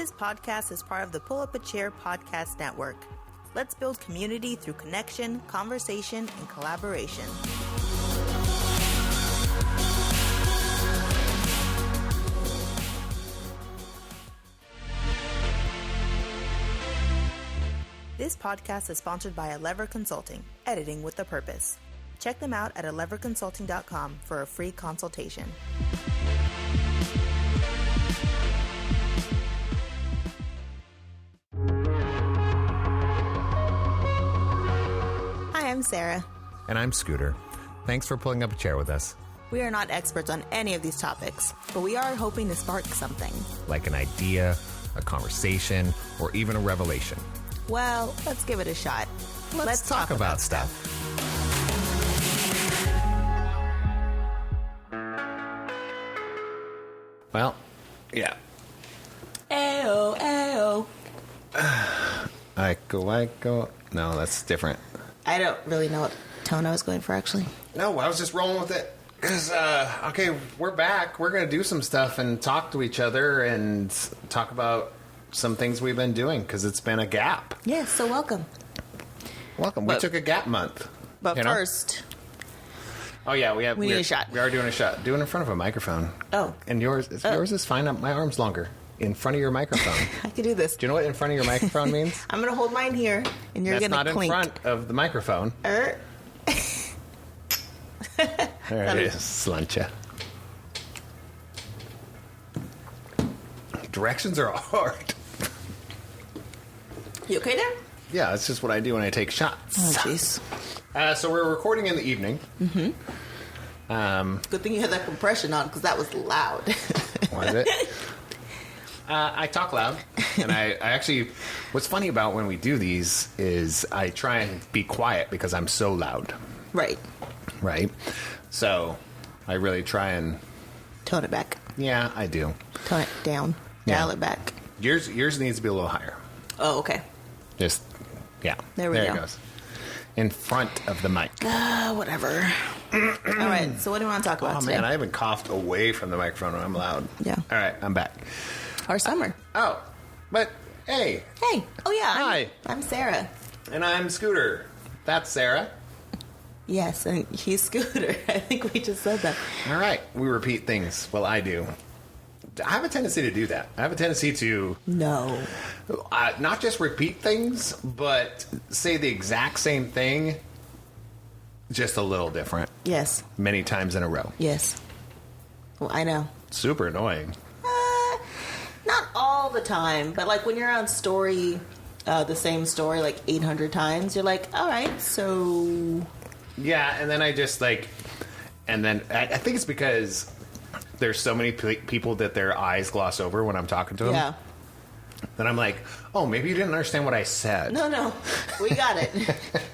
This podcast is part of the Pull Up a Chair podcast network. Let's build community through connection, conversation, and collaboration. This podcast is sponsored by Lever Consulting, editing with a purpose. Check them out at leverconsulting.com for a free consultation. Hi, I'm Sarah. And I'm Scooter. Thanks for pulling up a chair with us. We are not experts on any of these topics, but we are hoping to spark something. Like an idea, a conversation, or even a revelation. Well, let's give it a shot. Let's talk about stuff. Well, yeah. Ayo, ayo. Aiko. No, that's different. I don't really know what tone I was going for, actually. No, I was just rolling with it. Because, okay, we're back. We're going to do some stuff and talk to each other and talk about some things we've been doing, because it's been a gap. Yes, so welcome. Welcome. We took a gap month. But first... Oh, yeah, we need a shot. We are doing a shot. Do it in front of a microphone. Oh. And yours is fine. My arm's longer. In front of your microphone. I can do this. Do you know what in front of your microphone means? I'm going to hold mine here, and you're going to clink. That's not in front of the microphone. There it is, Sluncha. Directions are hard. You okay there? Yeah, that's just what I do when I take shots. Oh, jeez. So we're recording in the evening. Mm-hmm. Good thing you had that compression on, because that was loud. Was it? I talk loud, and I actually, what's funny about when we do these is I try and be quiet because I'm so loud. Right. So I really try and... Tone it back. Yeah, I do. Tone it down. Dial it back. Yours needs to be a little higher. Oh, okay. Just, yeah. There we go. There it goes. In front of the mic. Whatever. All right, so what do you want to talk about today? Oh, man, I haven't coughed away from the microphone when I'm loud. Yeah. All right, I'm back. Our summer. Oh, but hey. Hey. Oh, yeah. Hi. I'm Sarah. And I'm Scooter. That's Sarah. Yes, and he's Scooter. I think we just said that. All right, we repeat things. Well, I do. I have a tendency to do that. I have a tendency to... No. Not just repeat things, but say the exact same thing, just a little different. Yes. Many times in a row. Yes. Well, I know. Super annoying. Not all the time, but like when you're on story, the same story like 800 times, you're like, all right, so... Yeah, and then I just like... And then I think it's because there's so many people that their eyes gloss over when I'm talking to them. Yeah. Then I'm like, oh, maybe you didn't understand what I said. No, we got it.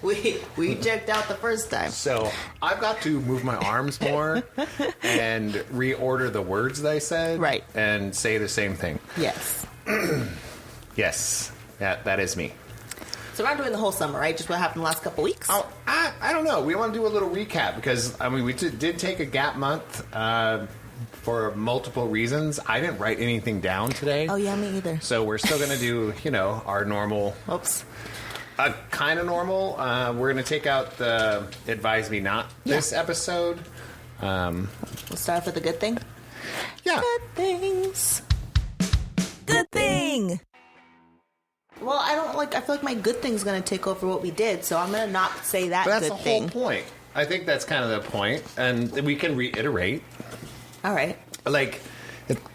we checked out the first time. So I've got to move my arms more and reorder the words that I said. Right. And say the same thing. Yes. Yes, that is me. So we're not doing the whole summer, right? Just what happened the last couple weeks? Oh, I don't know. We want to do a little recap because, I mean, we did take a gap month for multiple reasons. I didn't write anything down today. Oh, yeah, me either. So we're still going to do, our normal... Oops. Kind of normal. We're going to take out the Advise Me Not this episode. We'll start off with a good thing? Yeah. Good things. Good thing. Well, I feel like my good thing's going to take over what we did, so I'm going to not say that But that's good the thing. whole point. I think that's kind of the point, and we can reiterate. All right. Like,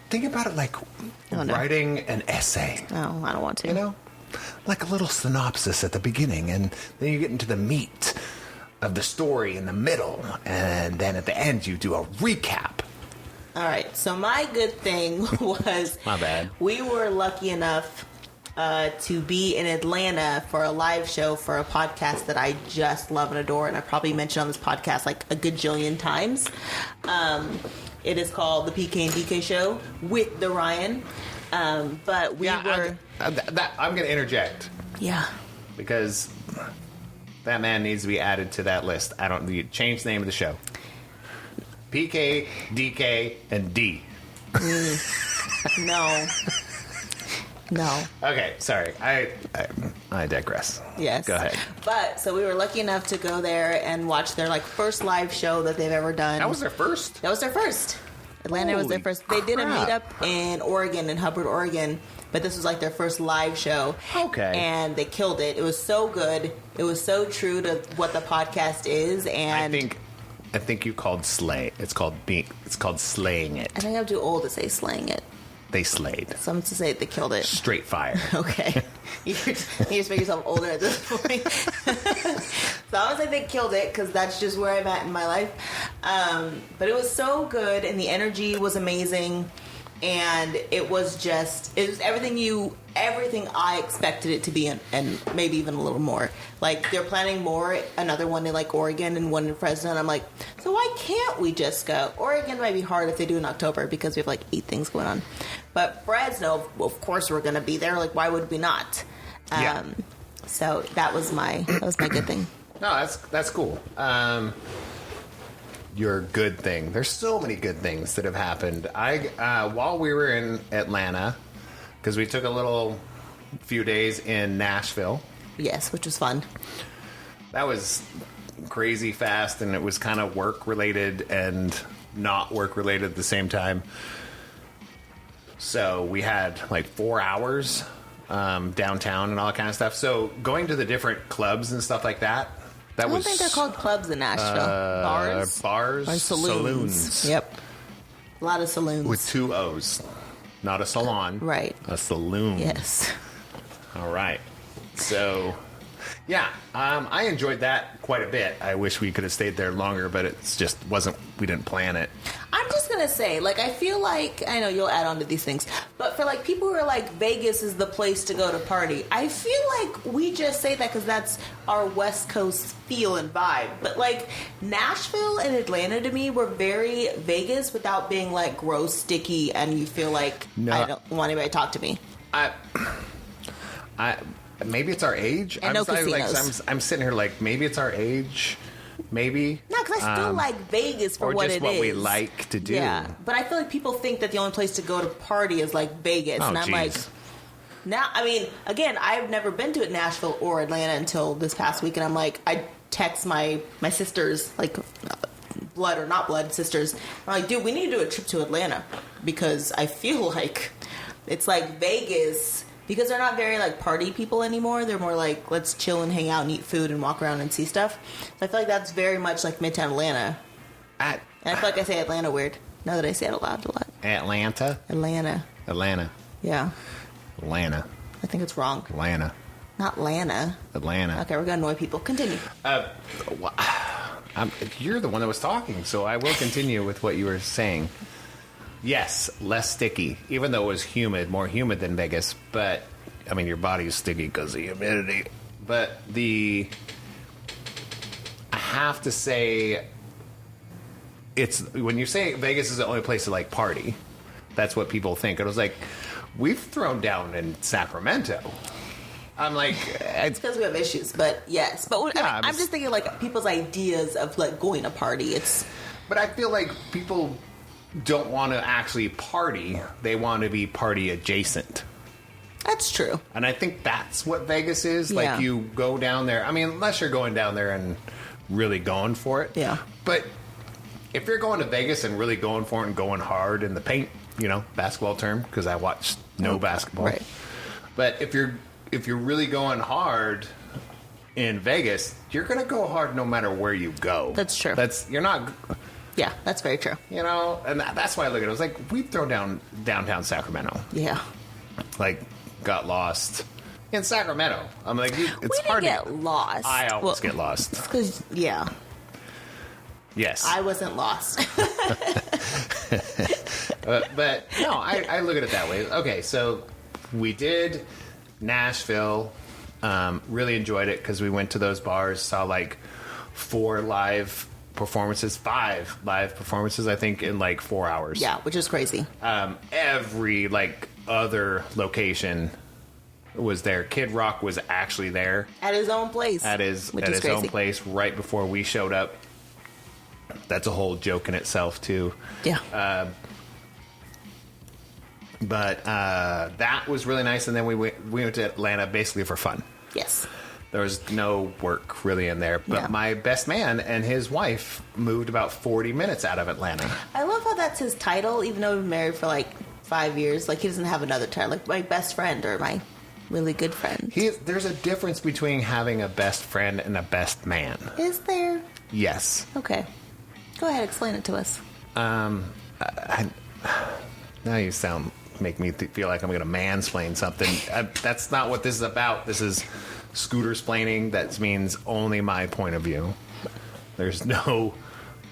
think about it like writing an essay. Oh, I don't want to. Like a little synopsis at the beginning, and then you get into the meat of the story in the middle, and then at the end you do a recap. All right. So my good thing was... My bad. We were lucky enough to be in Atlanta for a live show for a podcast that I just love and adore, and I probably mentioned on this podcast like a gajillion times. It is called the PK and DK Show with the Ryan. But we were... I'm going to interject. Yeah. Because that man needs to be added to that list. Change the name of the show. PK, DK, and D. No. No. Okay, sorry. I digress. Yes. Go ahead. But so we were lucky enough to go there and watch their like first live show that they've ever done. That was their first? That was their first. Atlanta was their Holy first. They did a crap. meetup in Oregon, in Hubbard, Oregon, but this was like their first live show. Okay. And they killed it. It was so good. It was so true to what the podcast is. And I think you called slay. It's called slaying it. I think I'm too old to say slaying it. They slayed. So I'm to say they killed it. Straight fire. Okay. You just make yourself older at this point. So I would say they killed it because that's just where I'm at in my life. But it was so good and the energy was amazing. And it was everything I expected it to be and maybe even a little more. Like they're planning another one in like Oregon and one in Fresno. And I'm like, so why can't we just go? Oregon might be hard if they do in October because we have like 8 things going on. But Fresno, of course we're going to be there. Like why would we not? Yeah. So that was my good thing. No, that's cool. Your good thing. There's so many good things that have happened. While we were in Atlanta, because we took a few days in Nashville. Yes, which was fun. That was crazy fast, and it was kind of work related and not work related at the same time. So we had like 4 hours downtown and all that kind of stuff. So going to the different clubs and stuff like that. I don't think they're called clubs in Nashville. Bars? Or saloons. Yep. A lot of saloons. With 2 O's. Not a salon. Right. A saloon. Yes. All right. So, yeah, I enjoyed that quite a bit. I wish we could have stayed there longer, but we didn't plan it. I'm just going to say, like, I feel like, I know you'll add on to these things, but for, like, people who are like, Vegas is the place to go to party, I feel like we just say that because that's our West Coast feel and vibe. But, like, Nashville and Atlanta to me were very Vegas without being, like, gross, sticky, and you feel like, No. I don't want anybody to talk to me. Maybe it's our age. And no casinos. I'm sitting here like, maybe it's our age. Maybe. No, because I still like Vegas for what it is. Or just what we like to do. Yeah, but I feel like people think that the only place to go to party is like Vegas, Oh, and I'm geez. like, now. I mean, again, I've never been to Nashville or Atlanta until this past week, and I'm like, I text my sisters, like blood or not blood sisters. I'm like, dude, we need to do a trip to Atlanta because I feel like it's like Vegas. Because they're not very, like, party people anymore. They're more like, let's chill and hang out and eat food and walk around and see stuff. So I feel like that's very much like Midtown Atlanta. And I feel like I say Atlanta weird, now that I say it aloud a lot. Atlanta? Atlanta. Yeah. Atlanta. I think it's wrong. Atlanta. Not Lana. Atlanta. Okay, we're going to annoy people. Continue. You're the one that was talking, so I will continue with what you were saying. Yes, less sticky, even though it was humid, more humid than Vegas. But, I mean, your body is sticky because of humidity. But I have to say, when you say Vegas is the only place to, like, party, that's what people think. It was like, we've thrown down in Sacramento. I'm like... It's because we have issues, but yes. But Yeah, I'm just thinking, like, people's ideas of, like, going to party. But I feel like people don't want to actually party. They want to be party adjacent. That's true. And I think that's what Vegas is. Yeah. Like, you go down there. I mean, unless you're going down there and really going for it. Yeah. But if you're going to Vegas and really going for it and going hard in the paint, basketball term, because I watched no basketball. Right. But if you're really going hard in Vegas, you're going to go hard no matter where you go. That's true. You're not... Yeah, that's very true. And that's why I look at it. I was like, we throw down downtown Sacramento. Yeah. Like, got lost in Sacramento. I'm like, it's we hard didn't to get lost. I always get lost. Because, yeah. Yes. I wasn't lost. But no, I look at it that way. Okay, so we did Nashville. Really enjoyed it because we went to those bars, saw like 5 live performances, I think, in like 4 hours. Yeah, which is crazy. Every like other location was there. Kid Rock was actually there At his own place. at his crazy. own place right before we showed up. That's a whole joke in itself too. Yeah. But that was really nice. And then we went to Atlanta basically for fun. Yes. There was no work really in there. But Yeah. my best man and his wife moved about 40 minutes out of Atlanta. I love how that's his title, even though we've been married for like 5 years. Like, he doesn't have another title, like my best friend or my really good friend. There's a difference between having a best friend and a best man. Is there? Yes. Okay. Go ahead, explain it to us. Now you make me feel like I'm going to mansplain something. That's not what this is about. This is scooter-splaining. That means only my point of view. There's no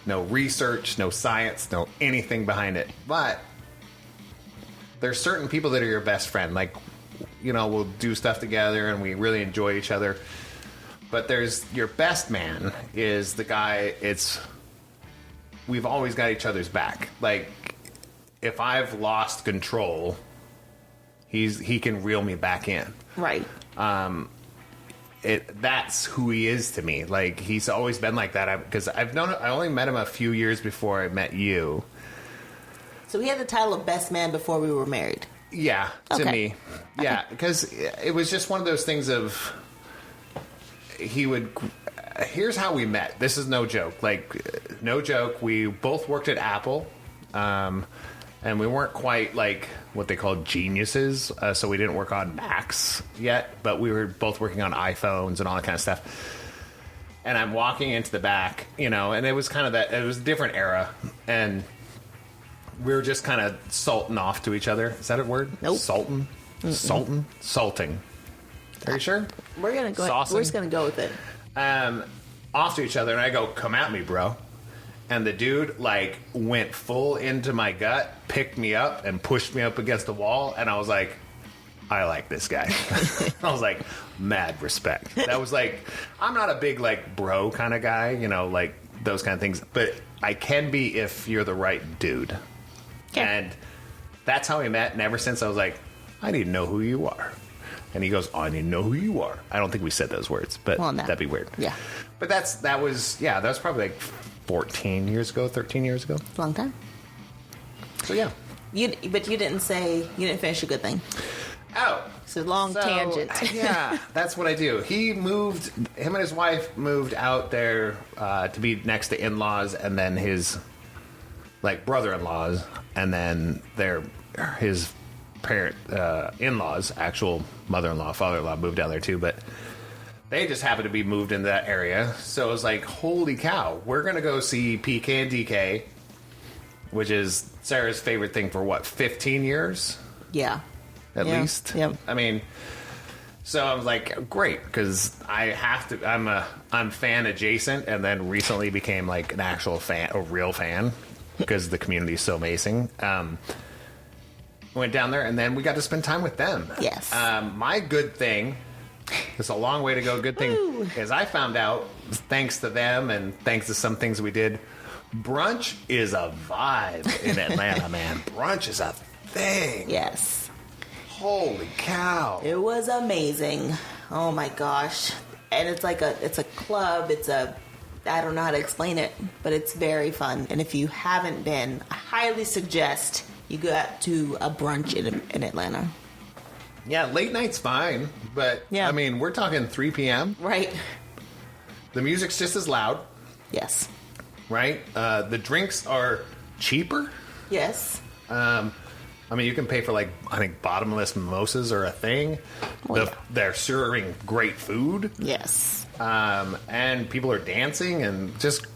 research, no science, no anything behind it. But there's certain people that are your best friend. Like, we'll do stuff together and we really enjoy each other. But there's your best man is the guy. We've always got each other's back. Like, if I've lost control, he can reel me back in. Right. That's who he is to me. Like, he's always been like that. Because I only met him a few years before I met you. So he had the title of best man before we were married. Yeah, to Okay. me. Yeah, because it was just one of those things of here's how we met. This is no joke. Like, no joke. We both worked at Apple. And we weren't quite like what they called geniuses, so we didn't work on Macs yet, but we were both working on iPhones and all that kind of stuff. And I'm walking into the back, and it was kind of it was a different era, and we were just kind of salting off to each other. Is that a word? Nope. Salting? Salting. Are you sure? We're just gonna go with it. Off to each other, and I go, "Come at me, bro." And the dude, like, went full into my gut, picked me up, and pushed me up against the wall. And I was like, I like this guy. I was like, mad respect. That was like, I'm not a big, like, bro kind of guy, like those kind of things. But I can be if you're the right dude. Okay. And that's how we met. And ever since, I was like, I need to know who you are. And he goes, I need to know who you are. I don't think we said those words, but that'd be weird. Yeah. But that was probably like 13 years ago. Long time. So yeah. But you didn't finish a good thing. Oh. It's a long tangent. Yeah, that's what I do. Him and his wife moved out there to be next to in-laws, and then his like brother-in-laws, and then his parent in-laws, actual mother-in-law, father-in-law moved down there too, but they just happened to be moved into that area. So it was like, holy cow, we're going to go see PK and DK, which is Sarah's favorite thing for 15 years? Yeah. At least? Yep. I mean, so I was like, great, because I'm fan adjacent, and then recently became like an actual fan, a real fan, because the community is so amazing. Went down there, and then we got to spend time with them. Yes. My good thing, it's a long way to go, good thing, is I found out, thanks to them and thanks to some things we did, brunch is a vibe in Atlanta, man. Brunch is a thing. Yes. Holy cow. It was amazing. Oh my gosh. And it's a club. I don't know how to explain it, but it's very fun. And if you haven't been, I highly suggest you go out to a brunch in Atlanta. Yeah, late night's fine, but Yeah. I mean, we're talking 3 p.m. Right. The music's just as loud, Yes. right? The drinks are cheaper. Yes. I mean, you can pay for, like, I think bottomless mimosas are a thing. Well, yeah. They're serving great food. Yes. And people are dancing and just...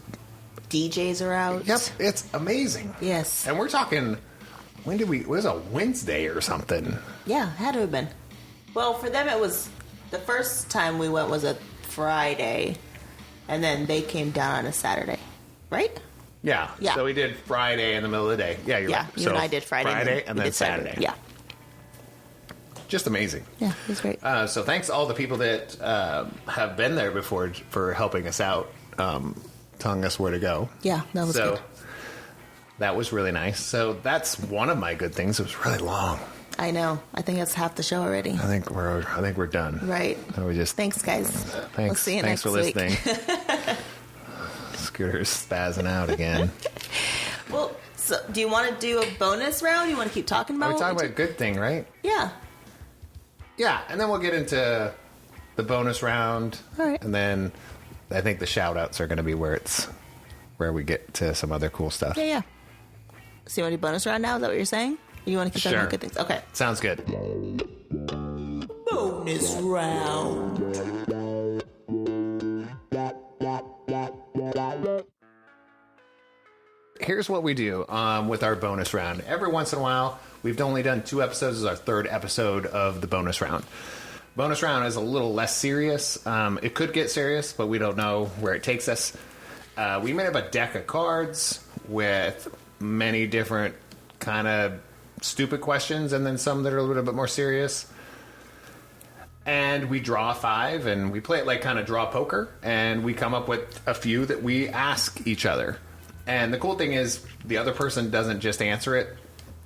DJs are out. Yep, it's amazing. Yes. And we're talking... it was a Wednesday or something. Yeah, had to have been. Well, for them it was... The first time we went was a Friday, and then they came down on a Saturday. Right? Yeah. Yeah. So we did Friday in the middle of the day. Yeah, you're Yeah, right. you So and I did Friday. and we then did Saturday. Yeah. Just amazing. Yeah, it was great. So thanks to all the people that have been there before for helping us out, telling us where to go. Yeah, that was good. That was really nice. So that's one of my good things. It was really long. I know. I think that's half the show already. I think we're done. Right. So we just Thanks, guys. thanks. We'll see you thanks next for week. listening. Scooter's spazzing out again. Well, So, do you want to do a bonus round? You want to keep talking about? We're talking about a good thing, right? Yeah. Yeah, and then we'll get into the bonus round. All right. And then I think the shout-outs are going to be where we get to some other cool stuff. Yeah. So you want to do bonus round now? Is that what you're saying? Or you want to keep talking about good things? Okay. Sounds good. Bonus round. Here's what we do with our bonus round. Every once in a while, we've only done 2 episodes. This is our 3rd episode of the bonus round. Bonus round is a little less serious. It could get serious, but we don't know where it takes us. We made up a deck of cards with many different kind of stupid questions and then some that are a little bit more serious. And we draw 5, and we play it like kind of draw poker, and we come up with a few that we ask each other. And the cool thing is the other person doesn't just answer it.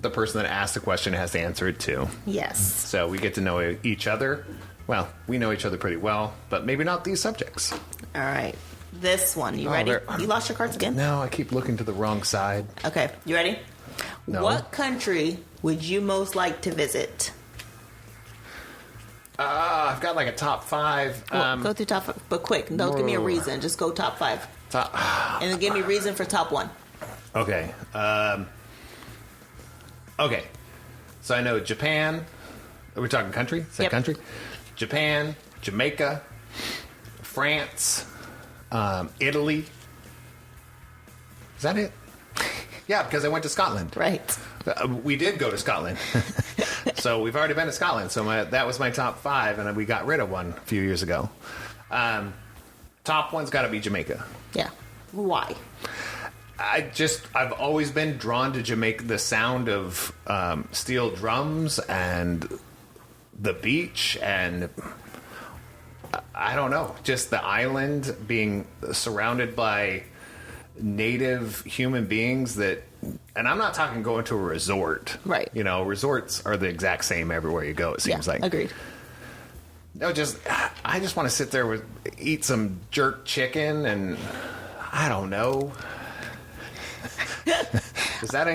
The person that asked the question has to answer it too. Yes. So we get to know each other. Well, we know each other pretty well, but maybe not these subjects. All right. This one. You ready? You lost your cards again? No, I keep looking to the wrong side. Okay. You ready? No. What country would you most like to visit? I've got like a top 5. Well, go through top 5, but quick. Don't give me a reason. Just go top 5. And then give me a reason for top 1. Okay. Okay. So I know Japan. Are we talking country? Is that country? Japan, Jamaica, France, Italy. Is that it? Yeah, because I went to Scotland. Right. We did go to Scotland. So we've already been to Scotland. So that was my top 5, and we got rid of one a few years ago. Top one's got to be Jamaica. Yeah. Why? I've always been drawn to Jamaica. The sound of steel drums and the beach, and I don't know, just the island being surrounded by native human beings that, and I'm not talking going to a resort. Right. You know, resorts are the exact same everywhere you go, it seems like. Agreed. No, I just want to sit there eat some jerk chicken, and I don't know. Is that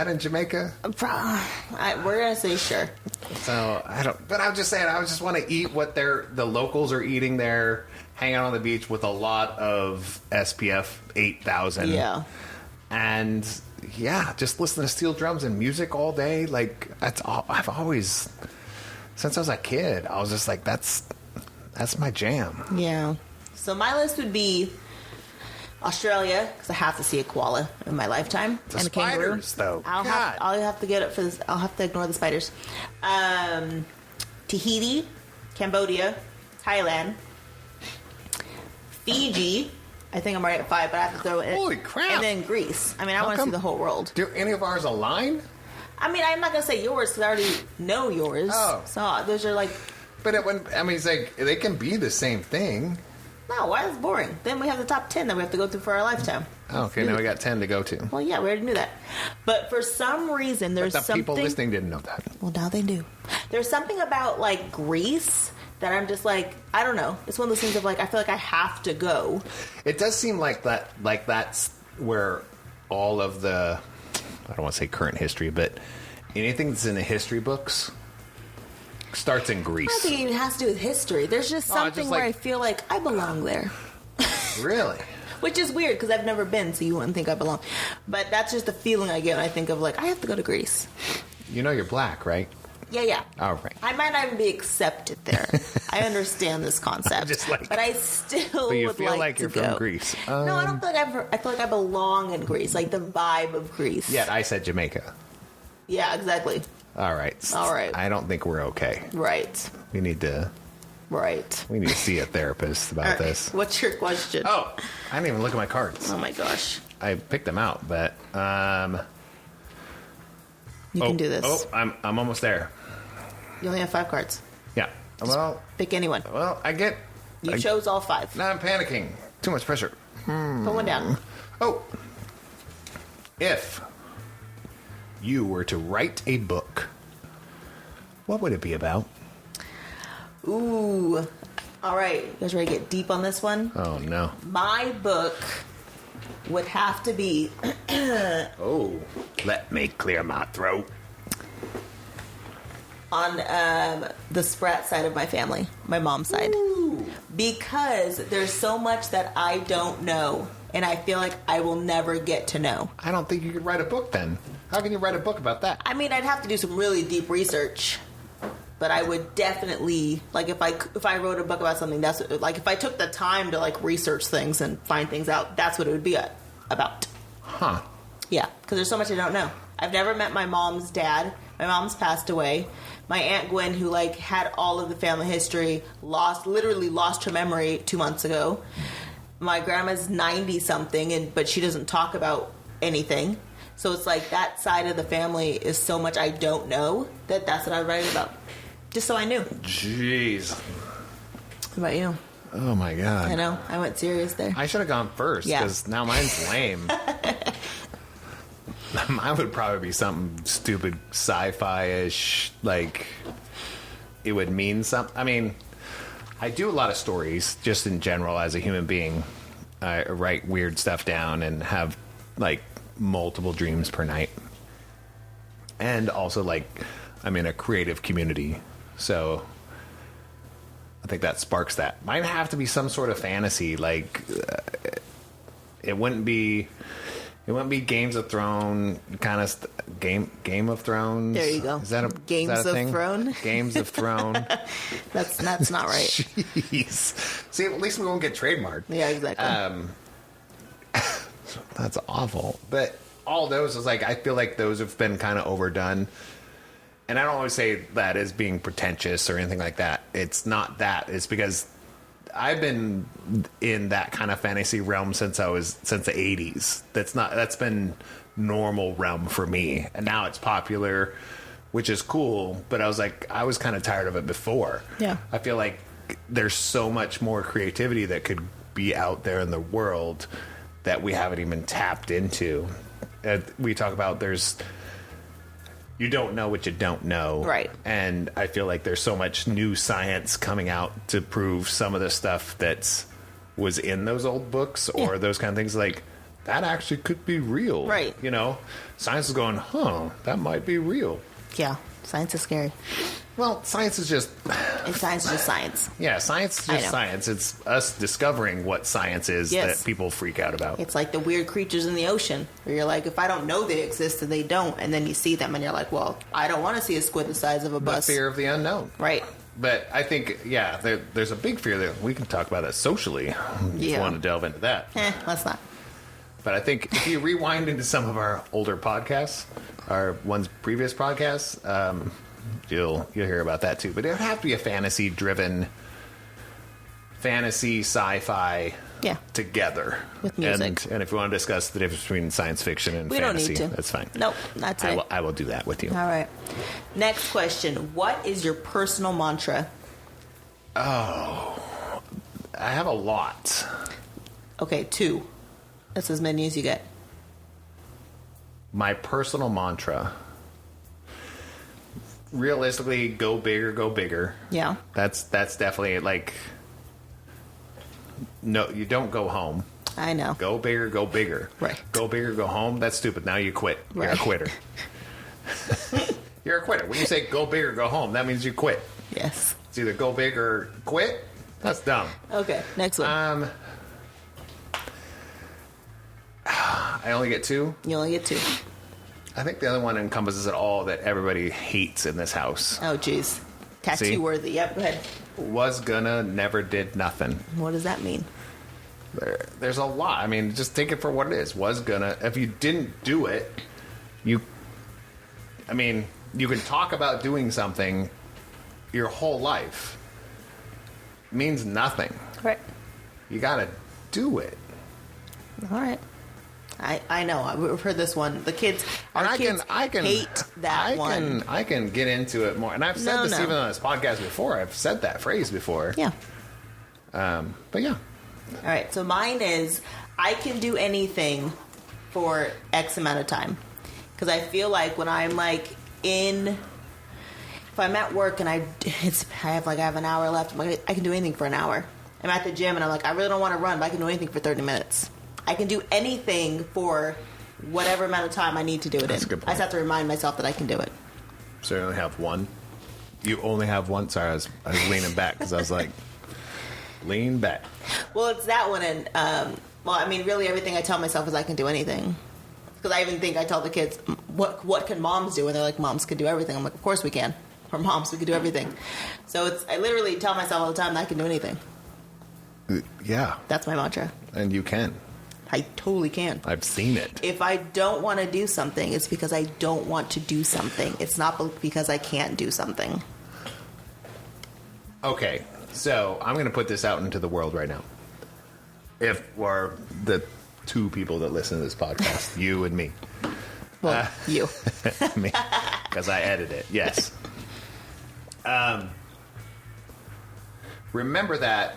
in Jamaica? We're gonna say sure. So I don't. But I'm just saying, I just want to eat what the locals are eating there, hanging out on the beach with a lot of SPF 8000. Yeah. And yeah, just listen to steel drums and music all day. Like that's all I've always. Since I was a kid, I was just like, that's my jam. Yeah. So my list would be Australia, because I have to see a koala in my lifetime. The and a kangaroo. spiders, though. I'll have to get it for this. I'll have to ignore the spiders. Tahiti, Cambodia, Thailand, Fiji. I think I'm right at 5, but I have to throw it. Holy crap! And then Greece. I mean, I want to see the whole world. Do any of ours align? I mean, I'm not gonna say yours because I already know yours. Oh. So those are like. But it's like they can be the same thing. No, why is it boring? Then we have the top 10 that we have to go through for our lifetime. Oh, okay, now we got 10 to go to. Well, yeah, we already knew that. But for some reason, there's But the something... people listening didn't know that. Well, now they do. There's something about, like, Greece that I'm just like, I don't know. It's one of those things of, like, I feel like I have to go. It does seem like that's where all of the, I don't want to say current history, but anything that's in the history books starts in Greece. I don't think it even has to do with history. There's just something where I feel like I belong there. Really? Which is weird because I've never been, so you wouldn't think I belong. But that's just the feeling I get when I think of, like, I have to go to Greece. You know you're black, right? Yeah. All right. I might not even be accepted there. I understand this concept. but I still but you would feel like to you're go. from Greece. No, I don't feel like I feel like I belong in Greece, like the vibe of Greece. Yeah, I said Jamaica. Yeah, exactly. All right. I don't think we're okay. Right. We need to see a therapist about this. What's your question? Oh, I didn't even look at my cards. Oh my gosh. I picked them out, but you can do this. Oh, I'm almost there. You only have 5 cards. Yeah. Well, pick anyone. Well, You chose all 5. Now I'm panicking. Too much pressure. Put one down. Oh. If you were to write a book, what would it be about? Ooh. All right. You guys ready to get deep on this one? Oh, no. My book would have to be Oh, let me clear my throat. On the Spratt side of my family, my mom's side. Ooh. Because there's so much that I don't know, and I feel like I will never get to know. I don't think you could write a book then. How can you write a book about that? I mean, I'd have to do some really deep research. But I would definitely, like, if I wrote a book about something, that's, like, if I took the time to, like, research things and find things out, that's what it would be about. Huh. Yeah, because there's so much I don't know. I've never met my mom's dad. My mom's passed away. My Aunt Gwen, who, like, had all of the family history, literally lost her memory 2 months ago. My grandma's 90-something, but she doesn't talk about anything. So it's like that side of the family is so much I don't know that's what I write about. Just so I knew. Jeez. What about you? Oh, my God. I know. I went serious there. I should have gone first, because now mine's lame. Mine would probably be something stupid sci-fi-ish, like, it would mean something. I mean, I do a lot of stories, just in general, as a human being. I write weird stuff down and have, like, multiple dreams per night. And also, like, I'm in a creative community, so I think that sparks that. Might have to be some sort of fantasy, like, it wouldn't be Games of Thrones kind of Game of Thrones. There you go. Is that a Games is that a of thing? Throne? Games of Throne. That's not right. Jeez. See, at least we won't get trademarked. Yeah, exactly. That's awful. But all those is like, I feel like those have been kind of overdone. And I don't always say that as being pretentious or anything like that. It's not that. It's because I've been in that kind of fantasy realm since the 80s. That's been normal realm for me. And now it's popular, which is cool. But I was kind of tired of it before. Yeah. I feel like there's so much more creativity that could be out there in the world that we haven't even tapped into. We talk about you don't know what you don't know. Right. And I feel like there's so much new science coming out to prove some of the stuff that was in those old books or those kind of things, like, that actually could be real. Right. You know? Science is going, that might be real. Yeah. Science is scary. Well, science is just... Science is just science. Yeah, science is just science. It's us discovering what science is that people freak out about. It's like the weird creatures in the ocean, where you're like, if I don't know they exist, then they don't. And then you see them, and you're like, well, I don't want to see a squid the size of a bus. The fear of the unknown. Right. But I think, there's a big fear that we can talk about that socially. If you want to delve into that. Let's not. But I think if you rewind into some of our older podcasts, our previous podcasts, you'll hear about that too. But it would have to be a fantasy-driven, sci-fi together. With music. And if you want to discuss the difference between science fiction and fantasy, don't need to. that's fine. Nope, that's it. I will do that with you. All right. Next question. What is your personal mantra? Oh, I have a lot. Okay, 2. That's as many as you get. My personal mantra, realistically, go bigger, go bigger. Yeah. That's definitely like, no, you don't go home. I know. Go bigger, go bigger. Right. Go bigger, go home. That's stupid. Now you quit. You're a Right. quitter. You're a quitter. When you say go big or go home, that means you quit. Yes. It's either go big or quit. That's dumb. Okay, next one. I only get 2. You only get 2. I think the other one encompasses it all that everybody hates in this house. Oh, jeez. Tattoo worthy. Yep, go ahead. Was gonna, never did nothing. What does that mean? There's a lot. I mean, just take it for what it is. Was gonna. If you didn't do it, you can talk about doing something your whole life. It means nothing. Right. You gotta do it. All right. I know. I've heard this one. The kids, I kids can hate that one. I can get into it more. And I've said this even on this podcast before. I've said that phrase before. Yeah. But yeah. All right. So mine is, I can do anything for X amount of time. Because I feel like when I'm like if I'm at work and I have an hour left, I'm like, I can do anything for an hour. I'm at the gym and I'm like, I really don't want to run, but I can do anything for 30 minutes. I can do anything for whatever amount of time I need to do it That's a in. good I point. just have to remind myself that I can do it. So you only have one? You only have one? Sorry, I was leaning back because I was like, lean back. Well, it's that one, and really everything I tell myself is I can do anything. Because I even think I tell the kids, what can moms do? And they're like, moms can do everything. I'm like, of course we can. For moms, we can do everything. So I literally tell myself all the time that I can do anything. Yeah. That's my mantra. And you can. I totally can. I've seen it. If I don't want to do something, it's because I don't want to do something. It's not because I can't do something. Okay, so I'm going to put this out into the world right now. Or the two people that listen to this podcast, you and me. Well, you. Me, because I edit it, yes. Remember that,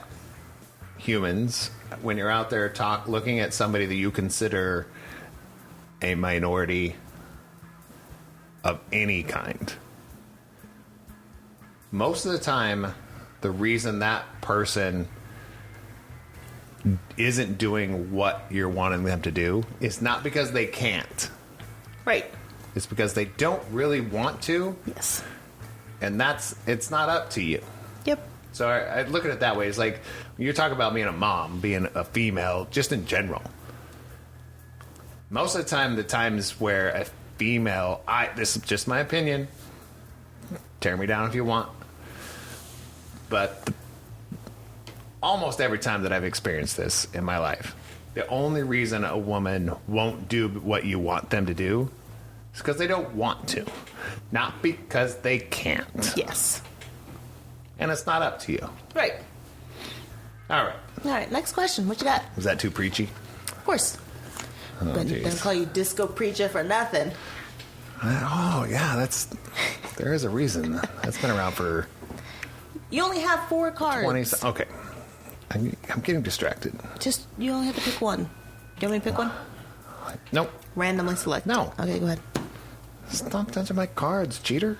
humans, when you're out there looking at somebody that you consider a minority of any kind, most of the time, the reason that person isn't doing what you're wanting them to do is not because they can't. Right. It's because they don't really want to. Yes. And it's not up to you. Yep. So I look at it that way. It's like, when you talk about being a mom, being a female, just in general. Most of the time, the times where a female, this is just my opinion, tear me down if you want, but almost every time that I've experienced this in my life, the only reason a woman won't do what you want them to do is because they don't want to, not because they can't. Yes. And it's not up to you. Right. All right. All right, next question. What you got? Was that too preachy? Of course. Oh, Didn't call you disco preacher for nothing. Oh, yeah, there is a reason. That's been around for You only have 4 cards. 20. Okay. I'm getting distracted. You only have to pick one. Do you want me to pick one? Nope. Randomly select. No. Okay, go ahead. Stop touching my cards, cheater.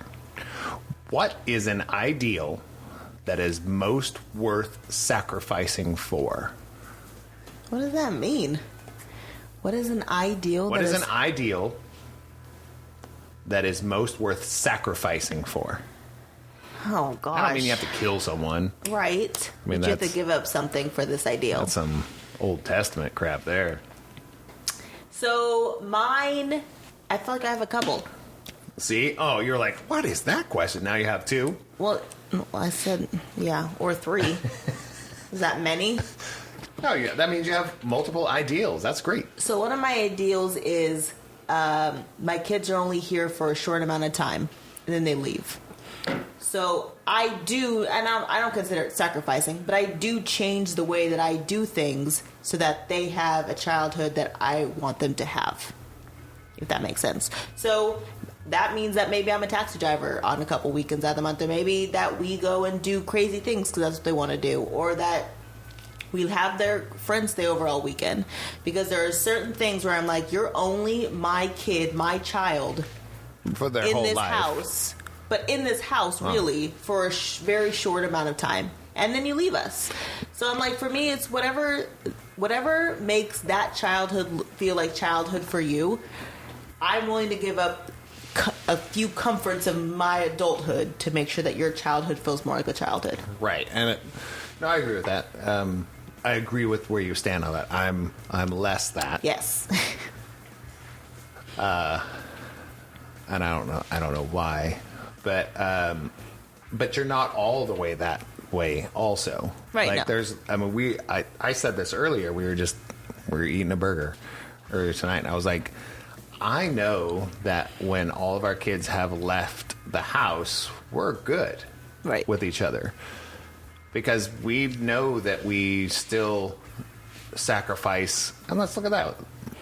What is an ideal that is most worth sacrificing for? What does that mean? What is an ideal? What is an ideal that is most worth sacrificing for? Oh, gosh. I don't mean you have to kill someone. Right. I mean, but you have to give up something for this ideal. That's some Old Testament crap there. So, mine, I feel like I have a couple. See? Oh, you're like, what is that question? Now you have 2? Well, I said, yeah, or 3. Is that many? No, yeah, that means you have multiple ideals. That's great. So one of my ideals is my kids are only here for a short amount of time, and then they leave. So I do, and I don't consider it sacrificing, but I do change the way that I do things so that they have a childhood that I want them to have, if that makes sense. So that means that maybe I'm a taxi driver on a couple weekends out of the month, or maybe that we go and do crazy things because that's what they want to do, or that we have their friends stay over all weekend. Because there are certain things where I'm like, you're only my kid, my child, For their in whole this life. house. But in this house, really, for a very short amount of time. And then you leave us. So I'm like, for me, it's whatever makes that childhood feel like childhood for you. I'm willing to give up a few comforts of my adulthood to make sure that your childhood feels more like a childhood. Right. And no, I agree with that. I agree with where you stand on that. I'm less that. Yes. And I don't know why, but you're not all the way that way also. Right. Like no. I said this earlier. We were eating a burger earlier tonight, and I was like, I know that when all of our kids have left the house, we're good Right. with each other. Because we know that we still sacrifice, and let's look at that.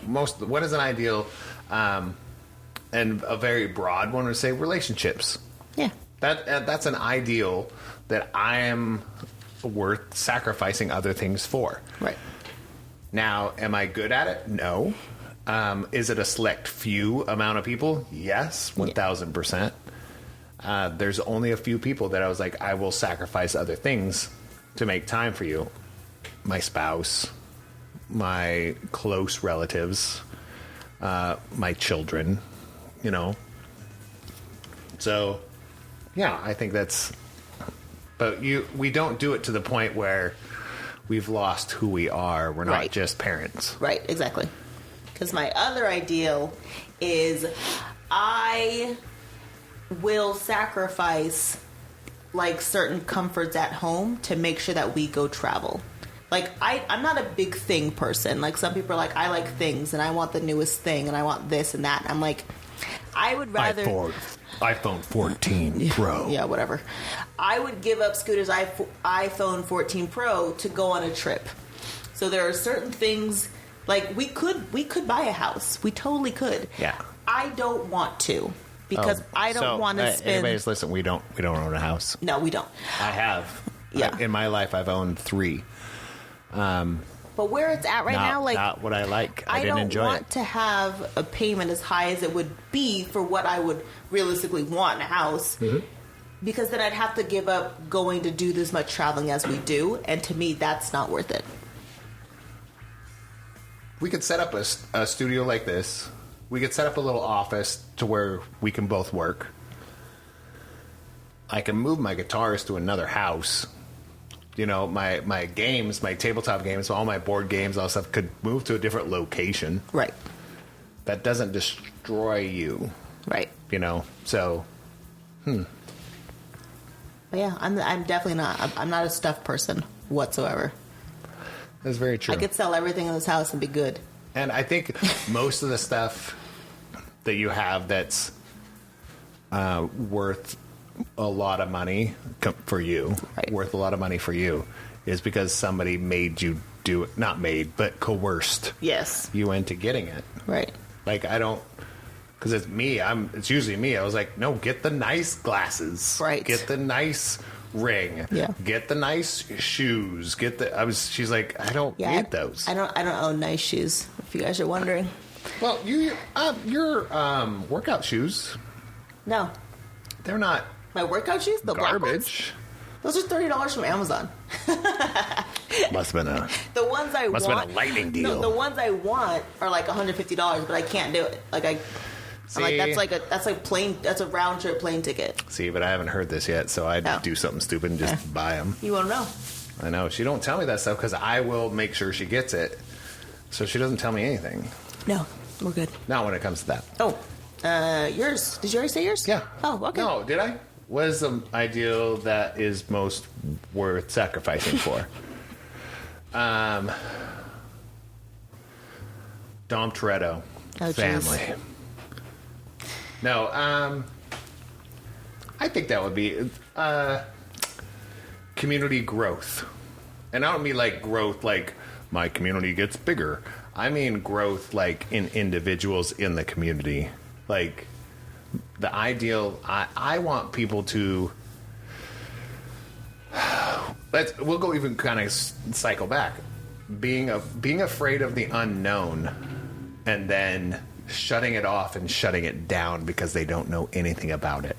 What is an ideal, and a very broad one would say relationships. Yeah. That's an ideal that I am worth sacrificing other things for. Right. Now, am I good at it? No. Is it a select few amount of people? Yes, 1,000%. There's only a few people that I was like, I will sacrifice other things to make time for you. My spouse, my close relatives, my children, you know. So, yeah, I think that's... But we don't do it to the point where we've lost who we are. We're not just parents. Right, exactly. Because my other ideal is I will sacrifice, like, certain comforts at home to make sure that we go travel. Like, I'm not a big thing person. Like, some people are like, I like things, and I want the newest thing, and I want this and that. And I'm like, I would rather... iPhone 14 Pro. Yeah, whatever. I would give up Scooter's iPhone 14 Pro to go on a trip. So there are certain things, like, we could buy a house. We totally could. Yeah. I don't want to, because I don't want to spend... Anyways, listen, we don't own a house. No, we don't. I have. Yeah. In my life, I've owned 3. But where it's at now, like... Not what I like. I didn't enjoy it. don't want to have a payment as high as it would be for what I would realistically want in a house. Mm-hmm. Because then I'd have to give up going to do this much traveling as we do. And to me, that's not worth it. We could set up a studio like this. We could set up a little office to where we can both work. I can move my guitars to another house. You know, my games, my tabletop games, all my board games, all stuff could move to a different location. Right. That doesn't destroy you. Right. You know, so, But yeah, I'm definitely not. I'm not a stuff person whatsoever. That's very true. I could sell everything in this house and be good. And I think most of the stuff that you have that's worth a lot of money for you, worth a lot of money for you, is because somebody made you do it. Not made, but coerced. Yes. You into getting it. Right. Like, I don't... Because it's me. It's usually me. I was like, no, get the nice glasses. Right. Get the nice ring. Yeah. Get the nice shoes. She's like, I don't need those. I don't own nice shoes, if you guys are wondering. Well, your workout shoes. No. They're not... My workout shoes? The garbage. Those are $30 from Amazon. Must have been the ones I must want. Have been a lightning deal. No, the ones I want are like $150, but I can't do it. Like I'm like, that's a round trip plane ticket. See, but I haven't heard this yet, so I'd do something stupid and just buy them. You won't know. I know. She don't tell me that stuff because I will make sure she gets it. So she doesn't tell me anything. No, we're good. Not when it comes to that. Oh, yours. Did you already say yours? Yeah. Oh, okay. No, did I? What is the ideal that is most worth sacrificing for? Dom Toretto. Family. Geez. No, I think that would be community growth. And I don't mean like growth like my community gets bigger. I mean growth like in individuals in the community. Like the ideal, I want people to... We'll go even kind of cycle back. Being afraid of the unknown and then shutting it off and shutting it down because they don't know anything about it.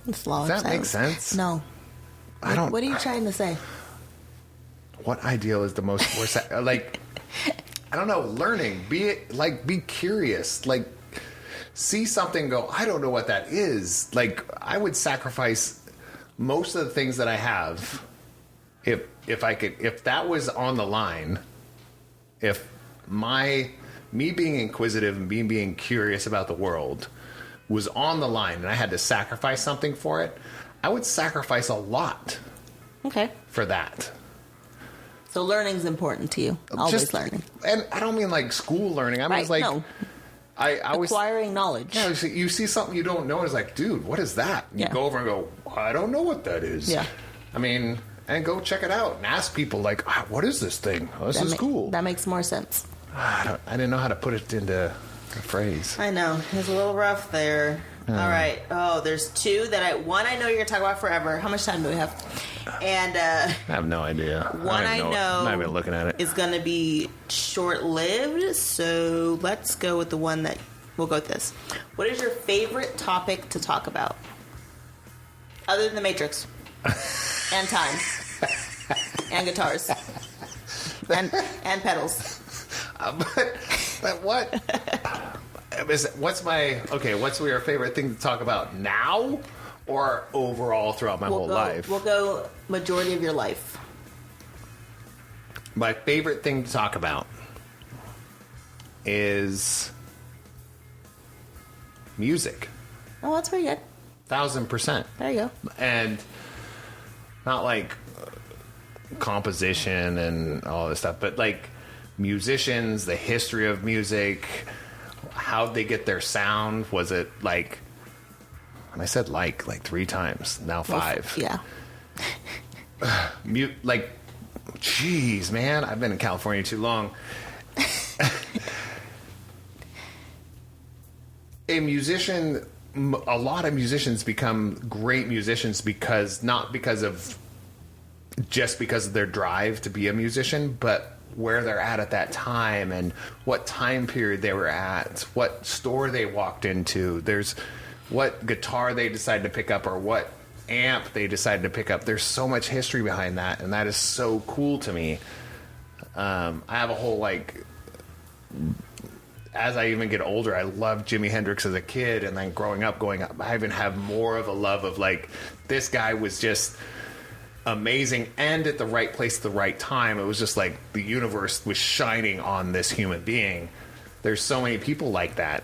Does that make sense? No. I don't... What are you trying to say? What ideal is the most... like... I don't know, learning. Be curious. Like, see something, go, I don't know what that is. Like, I would sacrifice most of the things that I have if I could, if that was on the line, if me being inquisitive and being curious about the world was on the line and I had to sacrifice something for it, I would sacrifice a lot. Okay. For that. So learning's important to you. Always learning. And I don't mean like school learning. I mean, it's like... No. I always... Acquiring knowledge. Yeah, you see something you don't know, and it's like, dude, what is that? And you go over and go, I don't know what that is. Yeah. I mean, and go check it out and ask people, like, what is this thing? Oh, this is cool. That makes more sense. I didn't know how to put it into a phrase. I know. It's a little rough there. All right. Oh, there's two that one I know you're going to talk about forever. How much time do we have? And I have no idea. One I know I'm not even looking at it. Is going to be short-lived. So let's go with the one that we'll go with this. What is your favorite topic to talk about? Other than the Matrix and time and guitars. and pedals. But what? What's your favorite thing to talk about now or overall throughout my whole life? We'll go majority of your life. My favorite thing to talk about is music. Oh, that's pretty good. 1,000%. There you go. And not like composition and all this stuff, but like musicians, the history of music, how'd they get their sound? Was it like, and I said like 3 times, now 5. Yeah. Like, jeez, man, I've been in California too long. A lot of musicians become great musicians because of their drive to be a musician, but where they're at that time and what time period they were at, what store they walked into, there's what guitar they decided to pick up or what amp they decided to pick up. There's so much history behind that, and that is so cool to me. I have a whole as I even get older, I loved Jimi Hendrix as a kid, and then growing up, I even have more of a love of this guy was just amazing and at the right place at the right time. It was just like the universe was shining on this human being. There's so many people like that,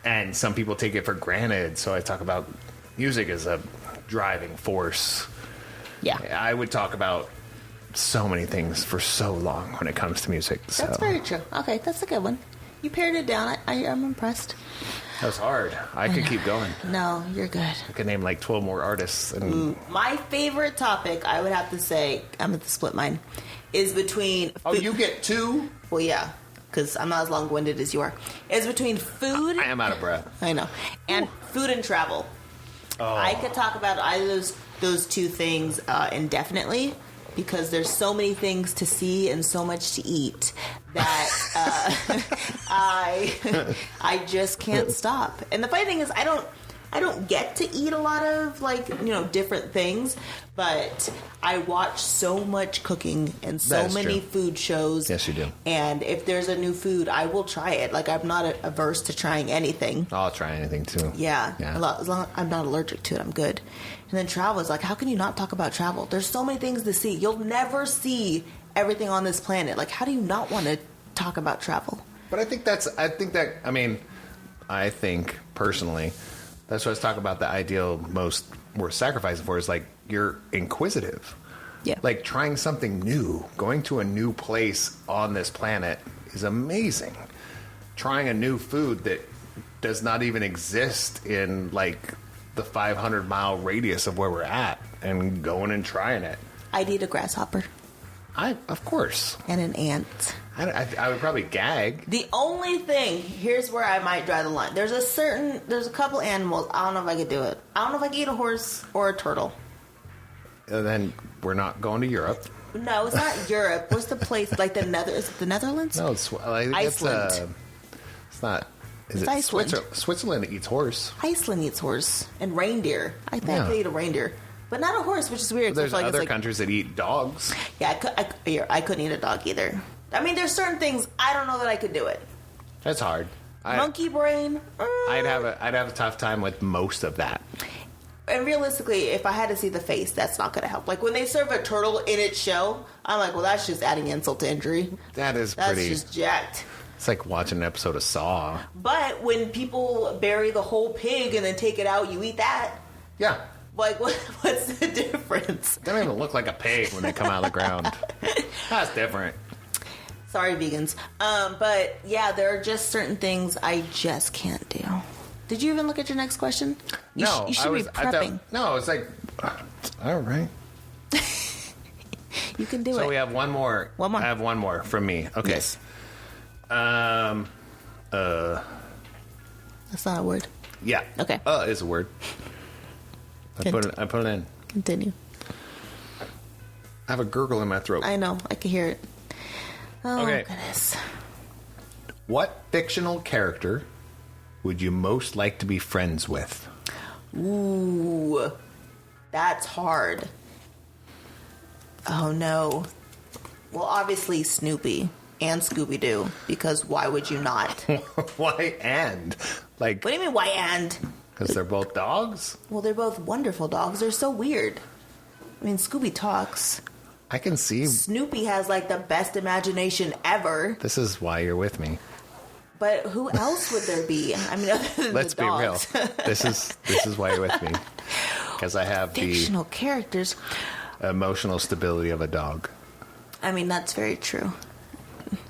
and some people take it for granted. So I talk about music as a driving force. Yeah, I would talk about so many things for so long when it comes to music. That's very true. Okay, that's a good one. You pared it down. I'm impressed. That was hard. I could keep going. No, you're good. I could name 12 more artists. And my favorite topic, I would have to say, I'm going to split mine, is between... Oh, you get 2? Well, yeah, because I'm not as long-winded as you are. Is between food... I am out of breath. I know. And food and travel. Oh. I could talk about either those 2 things indefinitely, because there's so many things to see and so much to eat that I just can't stop. And the funny thing is, I don't get to eat a lot of different things, but I watch so much cooking and so many food shows. Yes, you do. And if there's a new food, I will try it. I'm not averse to trying anything. I'll try anything too. Yeah. As long as I'm not allergic to it, I'm good. And then travel is how can you not talk about travel? There's so many things to see. You'll never see everything on this planet. How do you not want to talk about travel? But I think personally, that's what I was talking about. The ideal most worth sacrificing for is you're inquisitive. Yeah. Trying something new, going to a new place on this planet is amazing. Trying a new food that does not even exist in the 500-mile radius of where we're at and going and trying it. I'd eat a grasshopper. Of course. And an ant. I would probably gag. The only thing, here's where I might draw the line. There's a couple animals, I don't know if I could do it. I don't know if I could eat a horse or a turtle. And then we're not going to Europe. No, it's not Europe. What's the place? Is it the Netherlands? No, it's Iceland. It's not. It's Iceland. Switzerland eats horse. Iceland eats horse and reindeer. I think I could eat a reindeer, but not a horse, which is weird. There's other countries that eat dogs. Yeah, I couldn't eat a dog either. I mean, there's certain things I don't know that I could do it. That's hard. Monkey brain. I'd have a tough time with most of that. And realistically, if I had to see the face, that's not going to help. When they serve a turtle in its shell, I'm like, well, that's just adding insult to injury. That's just jacked. It's like watching an episode of Saw. But when people bury the whole pig and then take it out, you eat that. Yeah. What's the difference? They don't even look like a pig when they come out of the ground. That's different. Sorry, vegans. But yeah, there are just certain things I just can't do. Did you even look at your next question? No, you should be prepping. It's all right. You can do it. So we have one more. One more. I have one more from me. Okay. Yes. That's not a word. Yeah. Okay. Is a word. I put it in. Continue. I have a gurgle in my throat. I know. I can hear it. Oh, okay. Goodness. What fictional character would you most like to be friends with? Ooh. That's hard. Oh, no. Well, obviously Snoopy and Scooby-Doo, because why would you not? Why and? Like, What do you mean, why and? because they're both dogs? Well, they're both wonderful dogs. They're so weird. I mean, Scooby talks. I can see. Snoopy has, like, the best imagination ever. This is why you're with me. But who else would there be? I mean, other than Let's the be real. dogs. This is why you're with me. Because I have Fictional characters. the emotional stability of a dog. I mean, that's very true.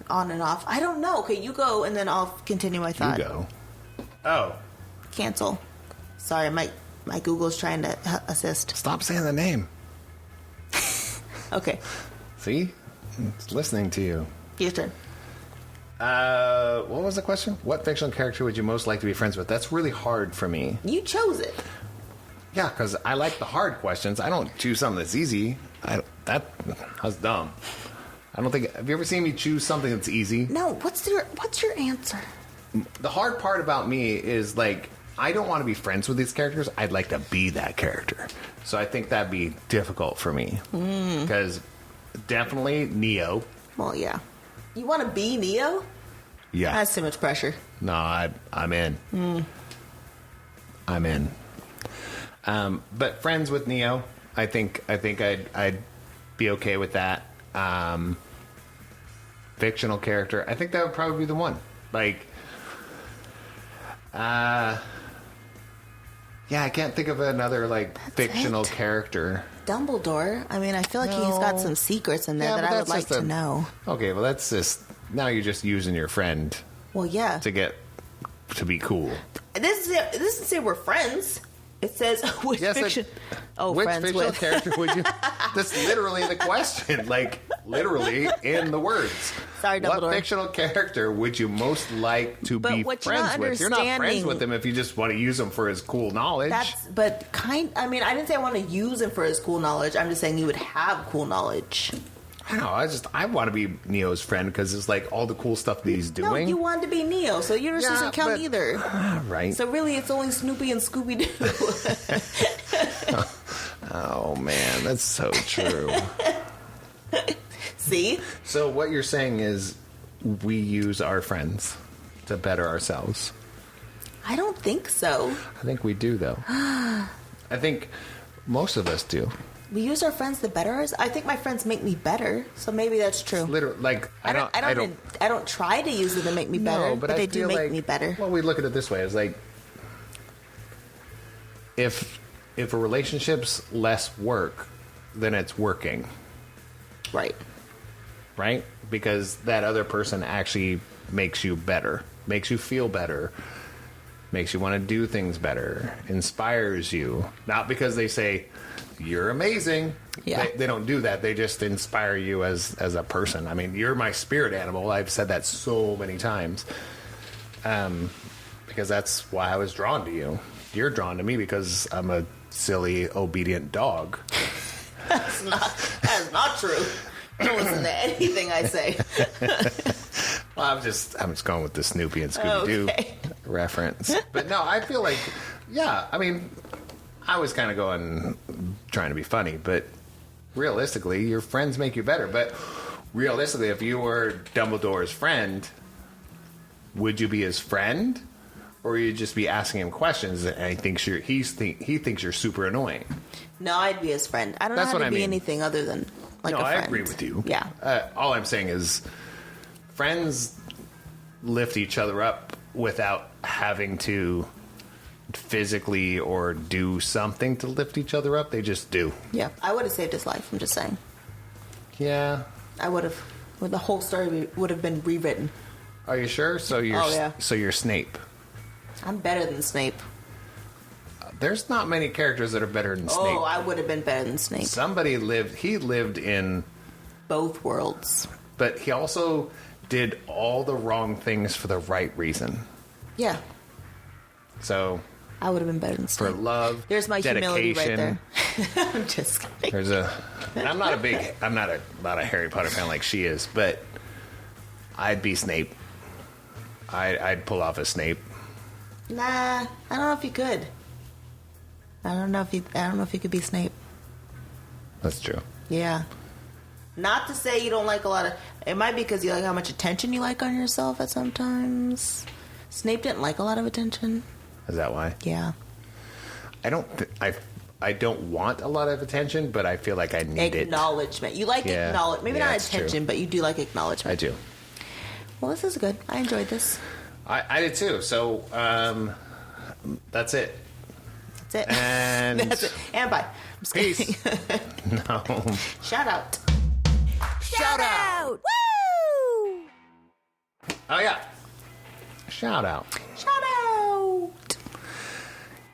On and off. I don't know. Okay, you go, and then I'll continue my thought. You go. Oh, Cancel. Sorry, my Google's trying to assist. stop saying the name. Okay, See? It's listening to you. your turn. What was the question? What fictional character would you most like to be friends with? That's really hard for me. You chose it. Yeah, because I like the hard questions. I don't choose something that's easy. That's dumb. I don't think. Have you ever seen me choose something that's easy? No, what's your answer? The hard part about me is, like, I don't want to be friends with these characters. I'd like to be that character. So I think that'd be difficult for me. Because definitely Neo. Well, yeah. You want to be Neo? Yeah. That's too much pressure. No, I'm in. I'm in. But friends with Neo, I think I'd be okay with that. Fictional character, I think that would probably be the one. Like, yeah, I can't think of another fictional character. Dumbledore. I mean, I feel like he's got some secrets in there Yeah, that but I would that's like just to know. Okay, well that's just now you're just using your friend Well, yeah. to be cool. This doesn't say we're friends. It says which Yes, fiction. Which friends fictional with. character would you? That's literally the question. Like, literally in the words. Sorry, Dumbledore. What fictional character would you most like to But be what you're friends not with? You're not friends understanding- with him if you just want to use him for his cool knowledge. I mean, I didn't say I want to use him for his cool knowledge. I'm just saying you would have cool knowledge. I don't know. I want to be Neo's friend because it's like all the cool stuff that he's No, doing. you wanted to be Neo, so yours Yeah, doesn't count but- either. Right. So really, it's only Snoopy and Scooby-Doo. Oh man, that's so true. See? So what you're saying is we use our friends to better ourselves. I don't think so. I think we do, though. I think most of us do. We use our friends to better us. I think my friends make me better, so maybe that's true. Literally, like I don't try to use them to make me better, No, but I they do feel make like- me better. Well, we look at it this way: it's like if a relationship's less work, then it's working, Right. right? Because that other person actually makes you better, makes you feel better, makes you want to do things better, inspires you. Not because they say you're amazing. Yeah. They don't do that. They just inspire you as a person. I mean, you're my spirit animal. I've said that so many times. Because that's why I was drawn to you. You're drawn to me because I'm a silly, obedient dog. That is not true. Don't listen to anything I say. Well, I'm just going with the Snoopy and Scooby-Doo Okay. reference. But no, I feel like, yeah, I mean, I was kind of trying to be funny, but realistically, your friends make you better. But realistically, if you were Dumbledore's friend, would you be his friend? Or you'd just be asking him questions and he thinks you're super annoying? No, I'd be his friend. I don't know That's how what to I be mean. anything other than like No, a friend. I agree with you. Yeah. All I'm saying is friends lift each other up without having to physically or do something to lift each other up. They just do. Yeah. I would have saved his life. I'm just saying. Yeah. I would have. Well, the whole story would have been rewritten. Are you sure? So you're Snape. I'm better than Snape. There's not many characters that are better than Snape. Oh, I would have been better than Snape. He lived in Both worlds. but he also did all the wrong things for the right reason. Yeah. So I would have been better than for Snape. love, There's my humility right dedication, there. I'm just kidding. I'm not a Harry Potter fan like she is, but I'd be Snape. I'd pull off a Snape. Nah, I don't know if you could. I don't know if you could be Snape. That's true. Yeah. Not to say you don't like a lot of... It might be because you like how much attention you like on yourself at sometimes. Snape didn't like a lot of attention. Is that why? Yeah. I don't want a lot of attention, but I feel like I need acknowledgement. You like acknowledgement. Maybe not attention, true. but you do like acknowledgement. I do. Well, this is good. I enjoyed this. I did too. So, that's it. That's it. And that's it. And bye. I'm just peace. kidding. No. Shout out. Shout out. Woo! Oh, yeah. Shout out. Shout out.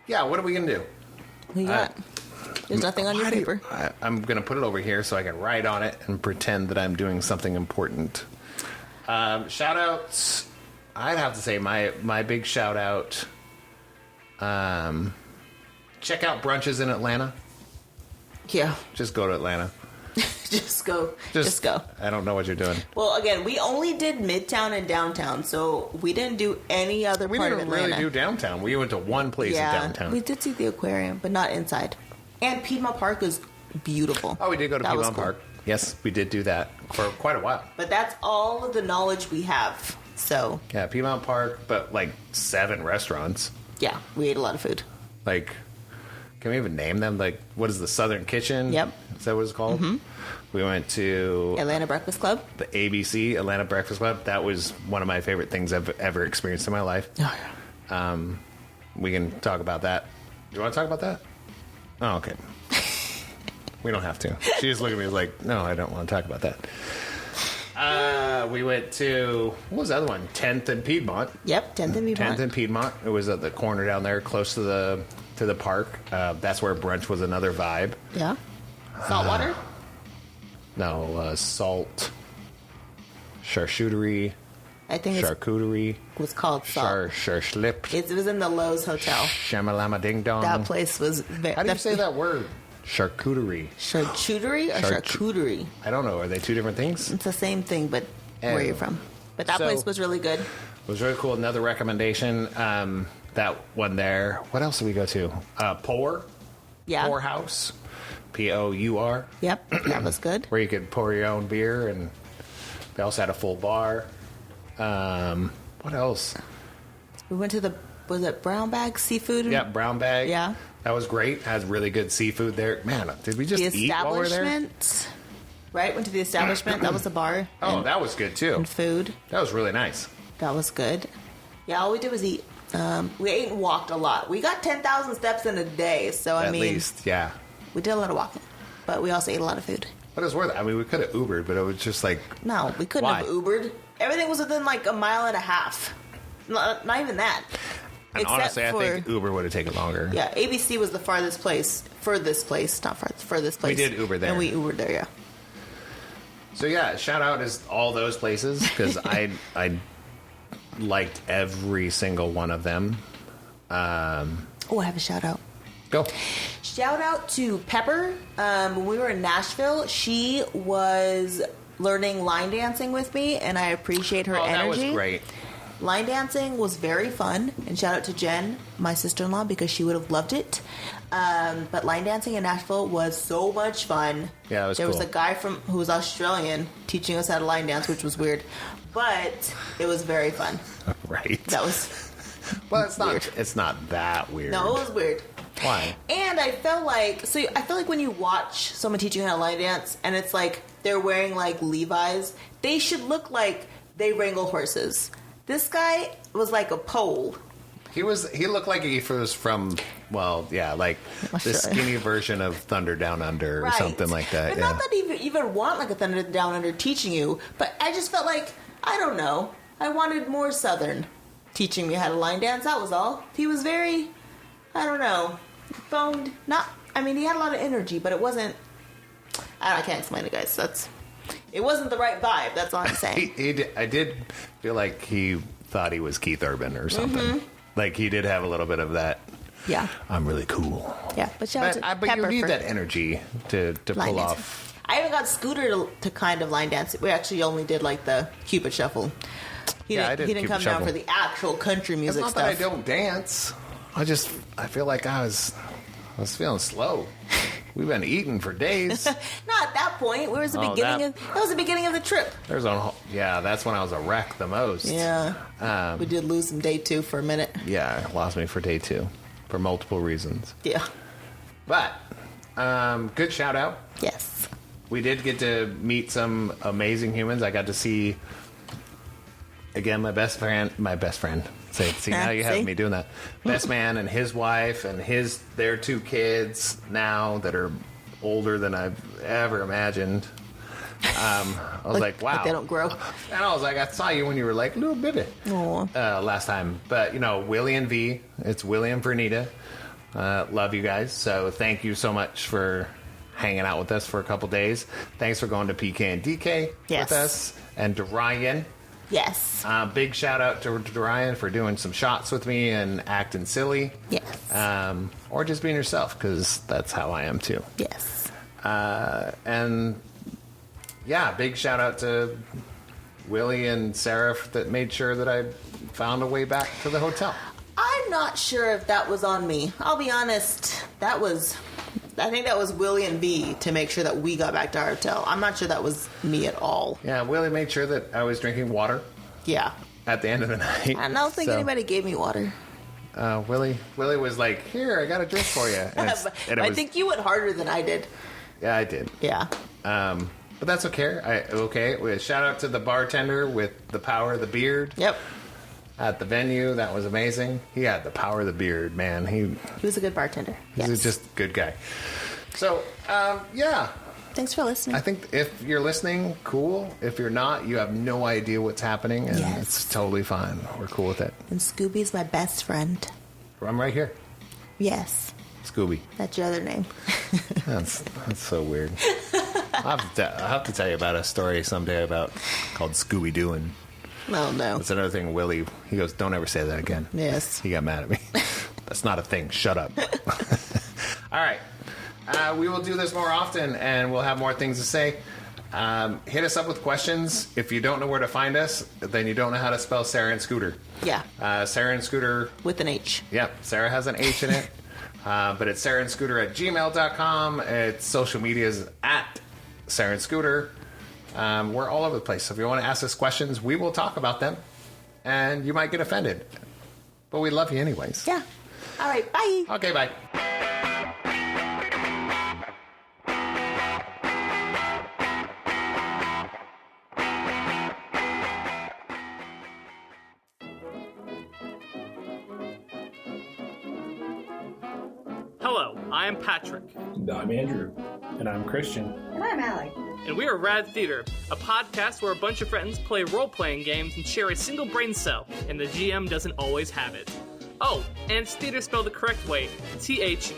Yeah, what are we going to do? What you got? There's nothing on your paper. I'm going to put it over here so I can write on it and pretend that I'm doing something important. Shout outs. I'd have to say my big shout out. Check out brunches in Atlanta. Yeah. Just go to Atlanta. Just go. Just go. I don't know what you're doing. Well, again, we only did Midtown and downtown, so we didn't do any other part of Atlanta. We didn't really do downtown. We went to one place in downtown. We did see the aquarium, but not inside. And Piedmont Park is beautiful. Oh, we did go to Piedmont cool. Park. Yes, we did do that for quite a while. But that's all of the knowledge we have. So yeah, Piedmont Park, but like 7 restaurants. Yeah, we ate a lot of food. Like, can we even name them? Like, what is the Southern Kitchen? Yep. Is that what it's called? Mm-hmm. We went to Atlanta Breakfast Club. The ABC, Atlanta Breakfast Club. That was one of my favorite things I've ever experienced in my life. Oh, yeah. We can talk about that. Do you want to talk about that? Oh, okay. We don't have to. She just looked at me and was like, no, I don't want to talk about that. We went to, what was the other one? 10th and Piedmont. Yep, 10th and Piedmont. 10th and Piedmont. It was at the corner down there close to the park. That's where brunch was another vibe. Yeah. Saltwater? No, salt. Charcuterie. I think charcuterie. It was called Salt. Schlip. It was in the Lowe's Hotel. Shamalama Ding Dong. That place was very... How do you say that word? Charcuterie. Charcuterie or charcuterie? I don't know. Are they two different things? It's the same thing, but where you're from. But that place was really good. It was really cool. Another recommendation, that one there. What else did we go to? Pour. Yeah. Pour House. Pour. Yep, that was good. Where you could pour your own beer, and they also had a full bar. What else? We went to was it Brown Bag Seafood? Yeah, Brown Bag. Yeah. That was great. Has really good seafood there. Man, did we just eat while we were there? Right, went to the establishment. That was a bar. Oh, that was good too. And food. That was really nice. That was good. Yeah, all we did was eat. We ate and walked a lot. We got 10,000 steps in a day, so I mean, at least, yeah. We did a lot of walking, but we also ate a lot of food. But it was worth it. I mean, we could have Ubered, but it was just like... No, we couldn't have Ubered. Everything was within like a mile and a half. Not even that. And honestly, I think Uber would have taken longer. Yeah, ABC was the furthest place. Furthest place. We did Uber there. And we Ubered there, yeah. So yeah, shout out is all those places, because I liked every single one of them. I have a shout out. Go. Shout out to Pepper. When we were in Nashville, she was learning line dancing with me, and I appreciate her energy. That was great. Line dancing was very fun, and shout out to Jen, my sister-in-law, because she would have loved it. But line dancing in Nashville was so much fun. Yeah, it was There cool. was a guy who was Australian teaching us how to line dance, which was weird, but it was very fun. Right. That was well, it's weird. It's not that weird. No, it was weird. Why? And I felt like when you watch someone teaching how to line dance, and it's like they're wearing like Levi's, they should look like they wrangle horses. This guy was like a pole. He looked like he was from, like the skinny version of Thunder Down Under or something like that. But not that even want like a Thunder Down Under teaching you, but I just felt like, I don't know, I wanted more Southern teaching me how to line dance. That was all. He was very, I don't know, boned. He had a lot of energy, but it wasn't, I can't explain it, guys. It wasn't the right vibe. That's all I'm saying. I did feel like he thought he was Keith Urban or something. Mm-hmm. Like he did have a little bit of that. Yeah. I'm really cool. Yeah, but shout out to But Pepper you need that energy to pull off. I even got Scooter to kind of line dance. We actually only did like the Cupid Shuffle. He didn't come down for the actual country music stuff. It's not that I don't dance. I feel like I was feeling slow. We've been eating for days. Not at that point. It was the beginning that was the beginning of the trip. That's when I was a wreck the most. Yeah. We did lose him day 2 for a minute. Yeah, lost me for day 2 for multiple reasons. Yeah. But good shout out. Yes. We did get to meet some amazing humans. I got to see, again, my best friend. See, now you have me doing that. Best man and his wife and their 2 kids now that are older than I've ever imagined. I was like, wow. Like they don't grow. And I was like, I saw you when you were like little baby last time. But, Willie and V, it's Willie and Vernita. Love you guys. So thank you so much for hanging out with us for a couple days. Thanks for going to PK and DK with us. And to Ryan. Yes. Big shout out to Ryan for doing some shots with me and acting silly. Yes. Or just being yourself, because that's how I am too. Yes. And yeah, big shout out to Willie and Sarah that made sure that I found a way back to the hotel. I'm not sure if that was on me. I'll be honest. I think that was Willie and V to make sure that we got back to our hotel. I'm not sure that was me at all. Yeah, Willie made sure that I was drinking water. Yeah. At the end of the night. I don't think anybody gave me water. Willie was like, here, I got a drink for you. I think you went harder than I did. Yeah, I did. Yeah. But that's okay. Okay. Shout out to the bartender with the power of the beard. Yep. At the venue, that was amazing. He had the power of the beard, man. He was a good bartender. He's just a good guy. So, yeah. Thanks for listening. I think if you're listening, cool. If you're not, you have no idea what's happening, and it's totally fine. We're cool with it. And Scooby's my best friend. I'm right here. Yes. Scooby. That's your other name. That's so weird. I'll have to tell you about a story someday called Scooby-Doo and... Oh, no. That's another thing, Willie, he goes, don't ever say that again. Yes. He got mad at me. That's not a thing. Shut up. All right. We will do this more often, and we'll have more things to say. Hit us up with questions. If you don't know where to find us, then you don't know how to spell Sarah and Scooter. Yeah. Sarah and Scooter. With an H. Yep. Sarah has an H in it. But it's sarahscooter@gmail.com. It's social medias at Sarah and Scooter. We're all over the place. So if you want to ask us questions, we will talk about them. And you might get offended. But we love you anyways. Yeah. All right. Bye. Okay, bye. Hello, I am Patrick. And I'm Andrew. And I'm Christian. And I'm Allie. And we are Rad Theater, a podcast where a bunch of friends play role-playing games and share a single brain cell, and the GM doesn't always have it. Oh, and it's theater spelled the correct way, Theatre.